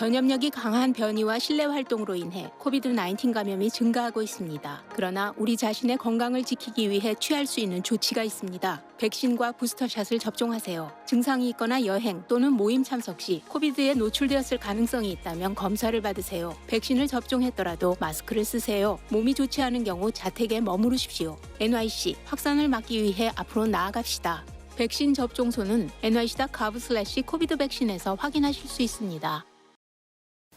전염력이 강한 변이와 실내 활동으로 인해 코비드-19 감염이 증가하고 있습니다. 그러나 우리 자신의 건강을 지키기 위해 취할 수 있는 조치가 있습니다. 백신과 부스터샷을 접종하세요. 증상이 있거나 여행 또는 모임 참석 시 코비드에 노출되었을 가능성이 있다면 검사를 받으세요. 백신을 접종했더라도 마스크를 쓰세요. 몸이 좋지 않은 경우 자택에 머무르십시오. NYC 확산을 막기 위해 앞으로 나아갑시다. 백신 접종소는 nyc.gov/covidvaccine에서 확인하실 수 있습니다.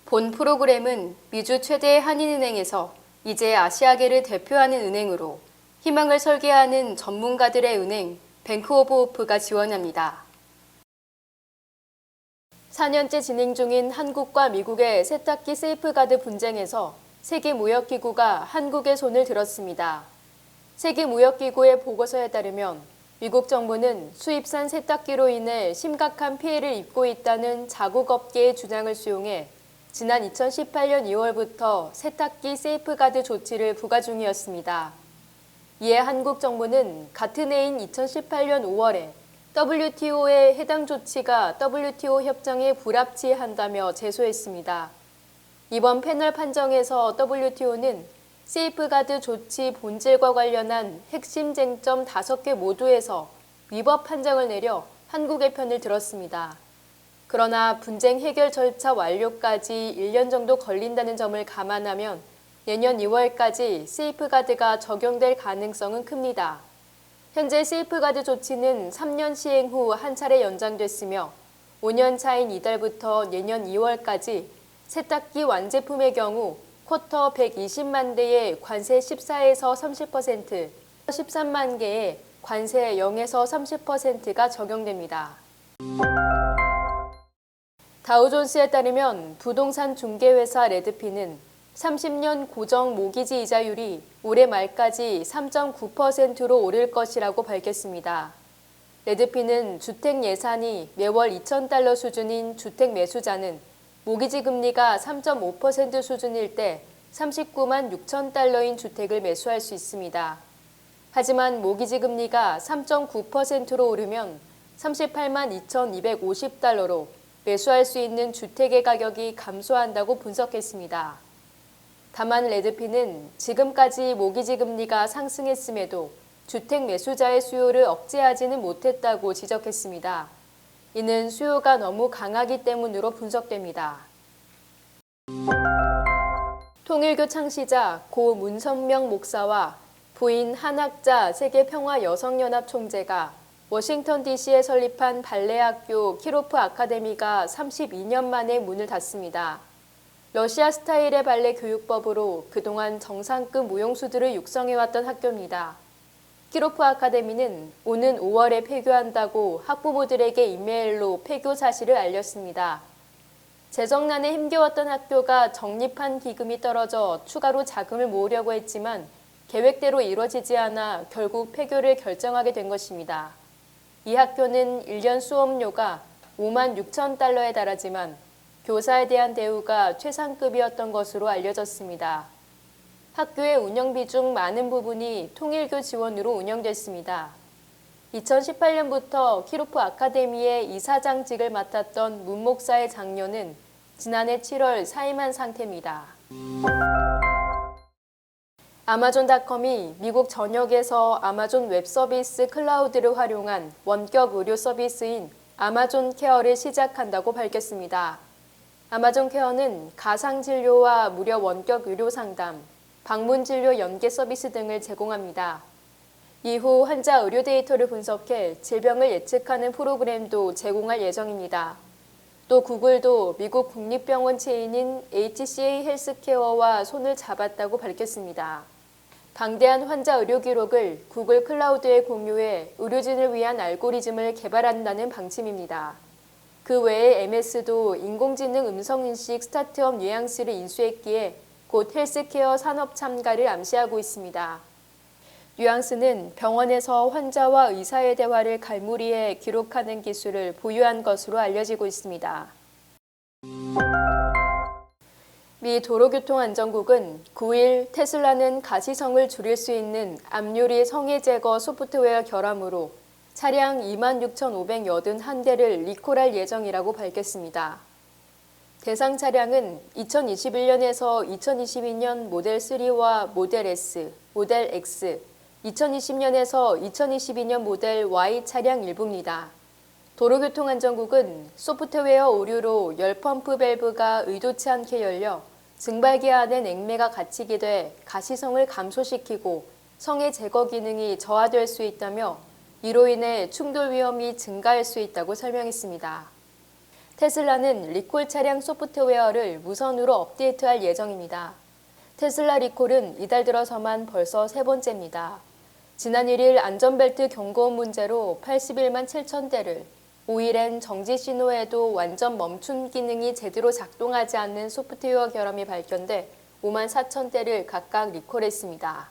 본 프로그램은 미주 최대 한인은행에서 이제 아시아계를 대표하는 은행으로 희망을 설계하는 전문가들의 은행 뱅크 오브 호프가 지원합니다. 4년째 진행 중인 한국과 미국의 세탁기 세이프가드 분쟁에서 세계무역기구가 한국의 손을 들었습니다. 세계무역기구의 보고서에 따르면 미국 정부는 수입산 세탁기로 인해 심각한 피해를 입고 있다는 자국업계의 주장을 수용해 지난 2018년 2월부터 세탁기 세이프가드 조치를 부과 중이었습니다. 이에 한국 정부는 같은 해인 2018년 5월에 WTO의 해당 조치가 WTO 협정에 불합치한다며 제소했습니다. 이번 패널 판정에서 WTO는 세이프가드 조치 본질과 관련한 핵심 쟁점 5개 모두에서 위법 판정을 내려 한국의 편을 들었습니다. 그러나 분쟁 해결 절차 완료까지 1년 정도 걸린다는 점을 감안하면 내년 2월까지 세이프가드가 적용될 가능성은 큽니다. 현재 세이프가드 조치는 3년 시행 후 한 차례 연장됐으며 5년 차인 이달부터 내년 2월까지 세탁기 완제품의 경우 쿼터 120만 대에 관세 14에서 30%, 13만 개에 관세 0에서 30%가 적용됩니다. 다우존스에 따르면 부동산 중개회사 레드핀은 30년 고정 모기지 이자율이 올해 말까지 3.9%로 오를 것이라고 밝혔습니다. 레드핀은 주택 예산이 매월 $2,000 수준인 주택 매수자는 모기지 금리가 3.5% 수준일 때 39만 $6,000인 주택을 매수할 수 있습니다. 하지만 모기지 금리가 3.9%로 오르면 38만 $2,250로 매수할 수 있는 주택의 가격이 감소한다고 분석했습니다. 다만 레드핀은 지금까지 모기지 금리가 상승했음에도 주택 매수자의 수요를 억제하지는 못했다고 지적했습니다. 이는 수요가 너무 강하기 때문으로 분석됩니다. 통일교 창시자 고 문선명 목사와 부인 한학자 세계평화여성연합 총재가 워싱턴 DC에 설립한 발레학교 키로프 아카데미가 32년 만에 문을 닫습니다. 러시아 스타일의 발레 교육법으로 그동안 정상급 무용수들을 육성해왔던 학교입니다. 키로프 아카데미는 오는 5월에 폐교한다고 학부모들에게 이메일로 폐교 사실을 알렸습니다. 재정난에 힘겨웠던 학교가 적립한 기금이 떨어져 추가로 자금을 모으려고 했지만 계획대로 이뤄지지 않아 결국 폐교를 결정하게 된 것입니다. 이 학교는 1년 수업료가 $5만 6천 달러에 달하지만 교사에 대한 대우가 최상급이었던 것으로 알려졌습니다. 학교의 운영비 중 많은 부분이 통일교 지원으로 운영됐습니다. 2018년부터 키로프 아카데미의 이사장직을 맡았던 문 목사의 장녀는 지난해 7월 사임한 상태입니다. 아마존닷컴이 미국 전역에서 아마존 웹서비스 클라우드를 활용한 원격 의료 서비스인 아마존 케어를 시작한다고 밝혔습니다. 아마존 케어는 가상 진료와 무료 원격 의료 상담, 방문 진료 연계 서비스 등을 제공합니다. 이후 환자 의료 데이터를 분석해 질병을 예측하는 프로그램도 제공할 예정입니다. 또 구글도 미국 국립병원 체인인 HCA 헬스케어와 손을 잡았다고 밝혔습니다. 방대한 환자 의료 기록을 구글 클라우드에 공유해 의료진을 위한 알고리즘을 개발한다는 방침입니다. 그 외에 MS도 인공지능 음성인식 스타트업 뉘앙스를 인수했기에 곧 헬스케어 산업 참가를 암시하고 있습니다. 뉘앙스는 병원에서 환자와 의사의 대화를 갈무리해 기록하는 기술을 보유한 것으로 알려지고 있습니다. 미 도로교통안전국은 9일 테슬라는 가시성을 줄일 수 있는 앞유리 성해 제거 소프트웨어 결함으로 차량 26,581대를 리콜할 예정이라고 밝혔습니다. 대상 차량은 2021년에서 2022년 모델 3와 모델 S, 모델 X, 2020년에서 2022년 모델 Y 차량 일부입니다. 도로교통안전국은 소프트웨어 오류로 열펌프 밸브가 의도치 않게 열려 증발기에 안에 냉매가 갇히게 돼 가시성을 감소시키고 성의 제거 기능이 저하될 수 있다며 이로 인해 충돌 위험이 증가할 수 있다고 설명했습니다. 테슬라는 리콜 차량 소프트웨어를 무선으로 업데이트할 예정입니다. 테슬라 리콜은 이달 들어서만 벌써 세 번째입니다. 지난 1일 안전벨트 경고음 문제로 81만 7천 대를, 5일엔 정지 신호에도 완전 멈춘 기능이 제대로 작동하지 않는 소프트웨어 결함이 발견돼 5만 4천 대를 각각 리콜했습니다.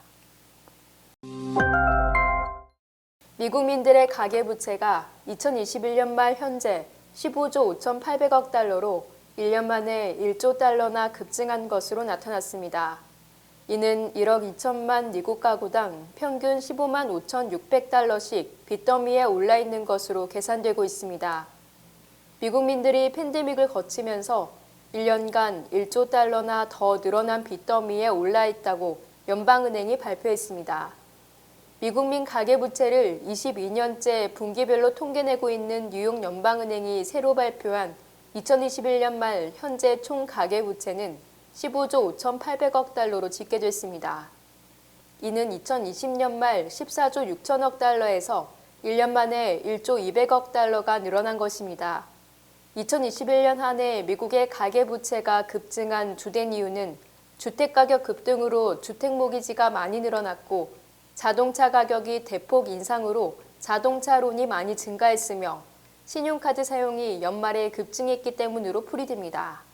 미국민들의 가계부채가 2021년 말 현재 15조 5,800억 달러로 1년 만에 1조 달러나 급증한 것으로 나타났습니다. 이는 1억 2천만 미국 가구당 평균 15만 5,600달러씩 빚더미에 올라 있는 것으로 계산되고 있습니다. 미국민들이 팬데믹을 거치면서 1년간 1조 달러나 더 늘어난 빚더미에 올라 있다고 연방은행이 발표했습니다. 미국민 가계부채를 22년째 분기별로 통계내고 있는 뉴욕 연방은행이 새로 발표한 2021년 말 현재 총 가계부채는 15조 5,800억 달러로 집계됐습니다. 이는 2020년 말 14조 6천억 달러에서 1년 만에 1조 200억 달러가 늘어난 것입니다. 2021년 한 해 미국의 가계부채가 급증한 주된 이유는 주택가격 급등으로 주택모기지가 많이 늘어났고 자동차 가격이 대폭 인상으로 자동차론이 많이 증가했으며 신용카드 사용이 연말에 급증했기 때문으로 풀이됩니다.